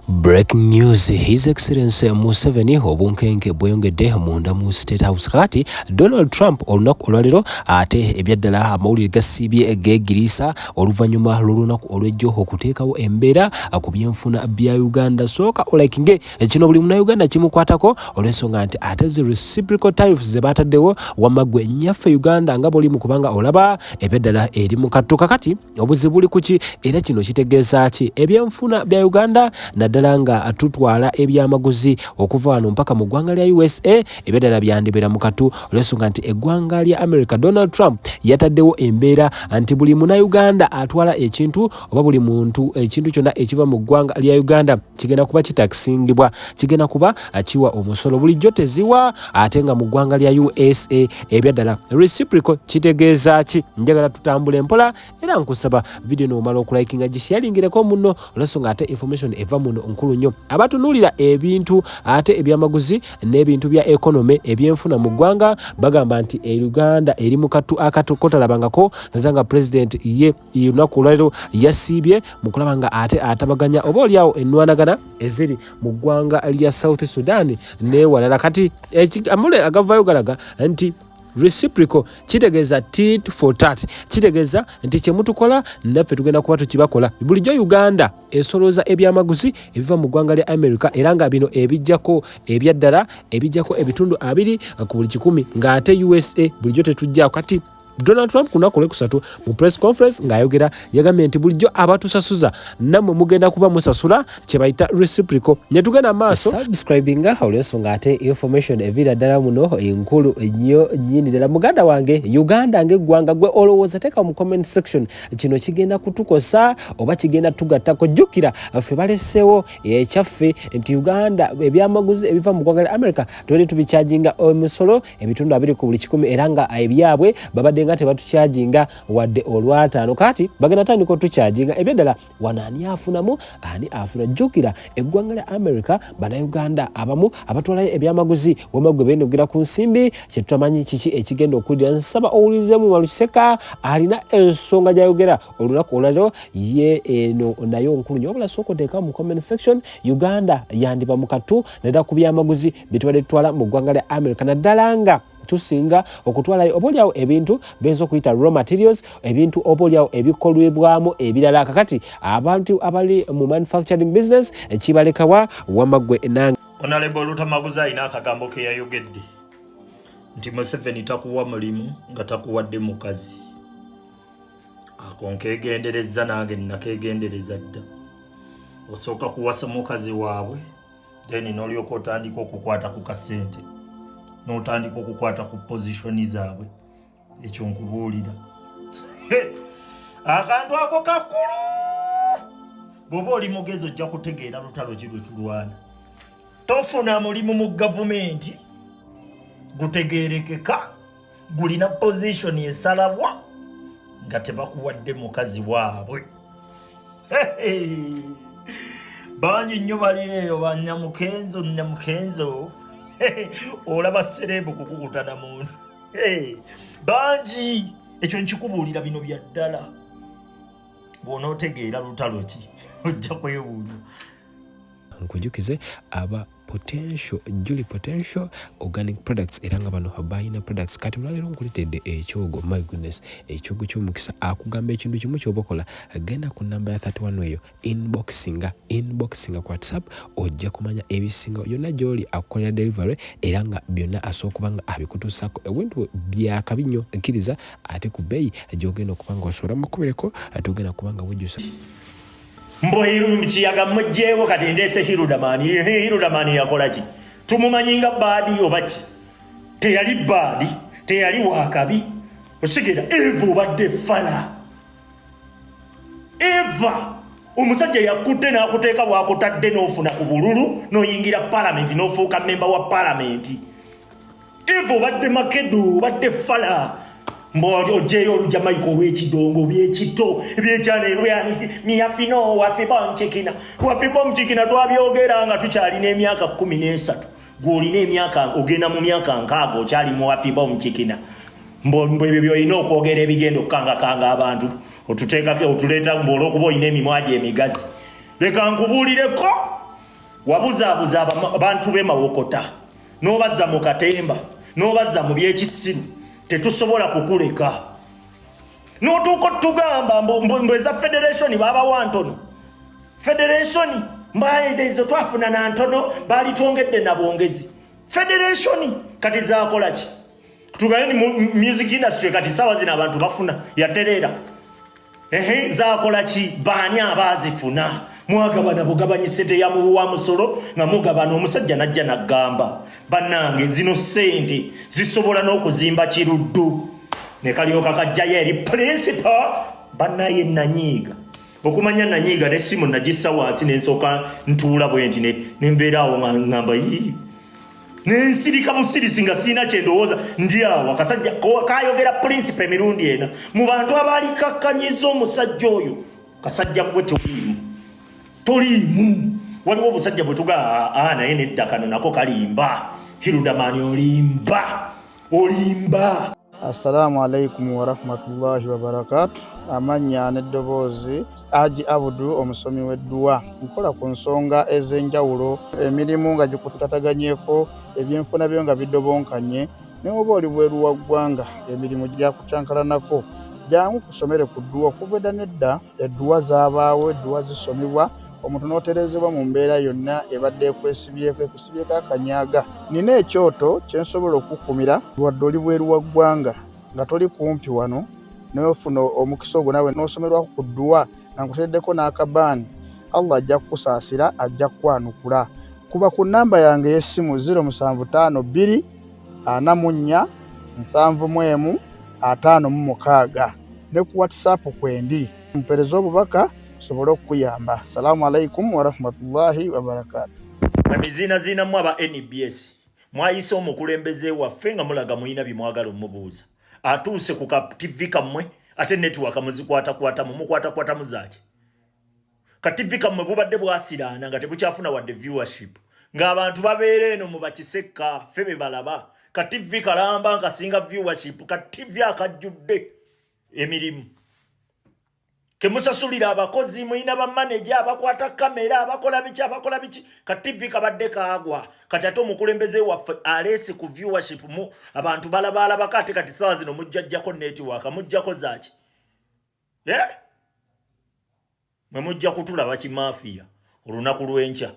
Breaking news. His Excellency Museveni obunkenke bweyongedde munda mu State House kati Donald Trump olunaku olwaliro ate ebyaddala amawulire gasibye gegirisa oluvannyuma lw'olunaku olw'ejjo okuteekawo embeera ku byenfuna bya Uganda soka olakinge kino buli munnayuganda kimukwatako olw'ensonga nti ate zi reciprocal tariffs ze baataddewo wamagwe nnyaffe Uganda nga buli mu kubanga olaba ebyaddala eri mu kattuka kati obuzibu buli kuki era kino kitegeeza ki ebyenfuna bya Uganda naddala nga tutwala ebyamaguzi okuva wano mpaka mu ggwanga lya USA ebyaddala byandibera mu katu olw'ensonga nti eggwanga lya America Donald Trump yataddewo embeera nti buli munnayuganda atwala ekintu oba buli muntu ekintu kyonna ekiva mu ggwanga lya Uganda kigenda kuba kitakisingibwa kigenda kuba kiwa omusolo bulijjo teziwa ate nga mu ggwanga lya USA ebyaddala reciprocal kitegeeza ki njagala tutambule mpola era nkusaba video nomala okulayikinga gisharingireko muno olw'ensonga ate information eva muno nkulu nnyo abatunuulira ebintu ate ebyamaguzi n'ebintu bya economy ebyenfuna mu ggwanga bagamba nti Uganda eri mu katu kotalabangako natanga president ye lunaku olwaliro yasiibye mu kulaba nga ate atabaganya oba oliawo ennwanagana eziri mu ggwanga lya South Sudan n'ewalala kati amule agavayo galaga nti reciprocal kitegeeza tit for tat kitegeeza nti kyemutukola naffe tugenda kuba tukibakola bulijjo Uganda esolooza ebyamaguzi ebiva mu ggwanga lya America era nga bino ebijjako ebyaddala ebijjako ebitundu 2 ku buli 100 ng'ate USA bulijjo tetujjako kati Donald Trump kunaku olwekusatu mu press conference ng'ayogera yagambye nti bulijjo abatusasuza nammwe mugenda kuba musasula kye bayita reciprocal ne tugenda maaso subscribinga olw'ensonga ate information evira ddala muno enkulu ennyo nnyini ddala muganda wange Uganda ng'eggwanga gwe olowooza teeka mu comment section kino kigenda kutukosa oba kigenda tugattako jjukira ffe baleseewo ekyaffe nti Uganda ebyamaguzi ebiva mu ggwanga lya America tubadde tubikyajinga omusolo ebitundu 2 ku buli 100 era nga ebyabwe babadde nga tebatukyajinga wadde olwataano kati bagenda tandika otukyajinga ebyaddala wanaani afunamu ani afuna jjukira eggwanga lya America bannayuganda abamu abatwalayo ebyamaguzi wamagwe beenogera ku nsimbi kyetutamanyi kiki ekigenda okuddira nsaba owulizemu Maluseka alina ensonga gyayogera olunaku olwaliro ye eno nayo nkulu nnyo wabula sooka oteeka mu comment section Uganda yandiba mu katu naddala ku byamaguzi bye tubadde tutwala mu ggwanga lya America naddala nga tusinga okutwalayo obaoliawo ebintu benza okuyita raw materials ebintu obaoliawo ebikolwebwamu ebirala kakati abantu abali mu manufacturing business kibalekawa wamagwe nange Honorable Lutamaguzi alina akagambo ke yayogedde nti Museveni takuwa mulimu nga takuwadde mukazi ako nkegendereza nange nakegendereza dda osooka kuwasa mukazi waabwe then n'olyoka otandika okukwata ku kasente n'otandika okukwata ku positioni zaabwe ekyo nkubuulira akantu ako kakulu bw'oba oli mugezi ojja kutegeera lutalo ki lwe tulwana tofuna mulimu mu gavumenti gutegeerekeka gulina positioni esalabwa nga tebakuwadde mukazi waabwe bangi nnyo bali eyo banyamukenzo olaba serebu kukukutana muntu bangi ekyo nkikubuulira bino bya ddala bw'onootegeera lutalo ki ojja kwebuuza nkujukize aba Julie potential organic products era nga bano bayina products kati olwaleero nkuletedde ekyogo my goodness ekyogo ky'omukisa akugamba ekintu kimu ky'obakola genda ku namba ya 31 eyo inboxinga ku WhatsApp ojja kumanya ebisinga yonna gy'oli akukolera delivery era nga byonna asobola okuba nga abikutuusako ebintu byakabi nnyo ekkiriza ate ku bbeeyi gy'ogenda okuba nga osobola mukubereko ate ogenda kuba nga wejjusa mbohiru mchiyaga mjewo kati ndese Hirudamani yakola ki tumumanyinga baadi obaki teyali baadi teyali wakabi osigera Eva obadde fala Eva omusajja yakutte n'akuteeka wakutadde n'ofuna ku bululu n'oyingira parliament n'ofuuka member wa parliament Eva obadde makedo obadde fala mbojo jeyo oluja maiko olw'ekidongo byekito byekyane miyafino wafibom chikina twabyogera nga tukyalina emyaka 13 gw'olina emyaka ogenda mu myaka nkaaga okyali mu wafibom chikina mbwe ebyo byolina okwogera ebigenda okukangakanga abantu otuteekako otuleeta mbola okuba olina emimwa gye emigazi leka nkubuulireko wabuzaabuza abantu b'e Mawokota n'obazza mu Katemba n'obazza mu byekisiru tetusobola kukuleka n'otuuka tugamba mbweza federation baabawa ntono federation mbaezo twafuna na ntono balitwongedde na bwongezi federation kati zaakola ki tugaye music industry kati sawa zina abantu bafuna yaterera zaakola ki baani abazifuna mwagabana bugabanye sente ya muwa musolo nga mugabana omusajja najja nagamba bannange zino sente zisobola n'okuzimba kiruddu ne kalyoka kajjayo eri principal bannaye nanyiiga okumanya nanyiiga ne simu nagissa wansi n'ensooka ntuula bwenti nembeera awo ngamba yii nensirika musirisi nga siina kyendowooza ndi awo akasajja kayogera principal emirundi ena mu bantu abalikakkanyiza omusajja oyo kasajja gwe toliimu waliwo obusajja bwe tuga naye nedda kano nako kalimba Hirudamani olimba. Assalamu alaikum wa rahmatullahi wa barakatuh. Amanya n'eddoboozi Haji Abudu omusomi w'edduwa nkola ku nsonga ez'enjawulo emirimu nga gikutataganyeko ebyenfuna byo nga bidobonkanye ne oba oli bweru wa ggwanga emirimu gyakucankalanako jangu kusomere ku dduwa okuva nedda edduwa zaabaawo edduwa zisomibwa omuntu n'oterezebwa mu mbeera yonna ebadde ekusibyeko akanyaga. Nina ekyoto kyensobola okukumira wadde oli bweru wa ggwanga nga toli kumpi wano n'ofuna omukisa ogwo nawe n'osomerwako ku dduwa nga nkuteddeko n'akabaani, Allah ajja kukusaasira, ajja kukwanukula. Kuba ku nnamba yange y'essimu 075 2 44 751 ne ku WhatsApp kwendi mpereza obubaka sobolo okuyamba. Assalamu alaikum wa rahmatullahi wa barakatuh. Amizina mwa ba NBS mwayisa omukulembeze waffe nga mulaga muyina bimwagala omubuuza atuuse ku ka TV kamwe ate network muzikwata mukwata muzaki ka TV kamwe bubadde bwasirana nga tebukyafuna wadde viewership nga abantu babeere eno mu bakiseka febe balaba ka TV kalamba nga singa viewership ka TV akajjudde emirimu kemusasulira abakozi muyina ba manager abakwata kamera abakola biki ka TV kabadde kaagwa kati ate omukulembeze waffe alesi ku viewership mu abantu balabala bakati kati sawa zino mujjajjako network mujjako zaki mwe mujja kutulaba kimafia olunaku lwenca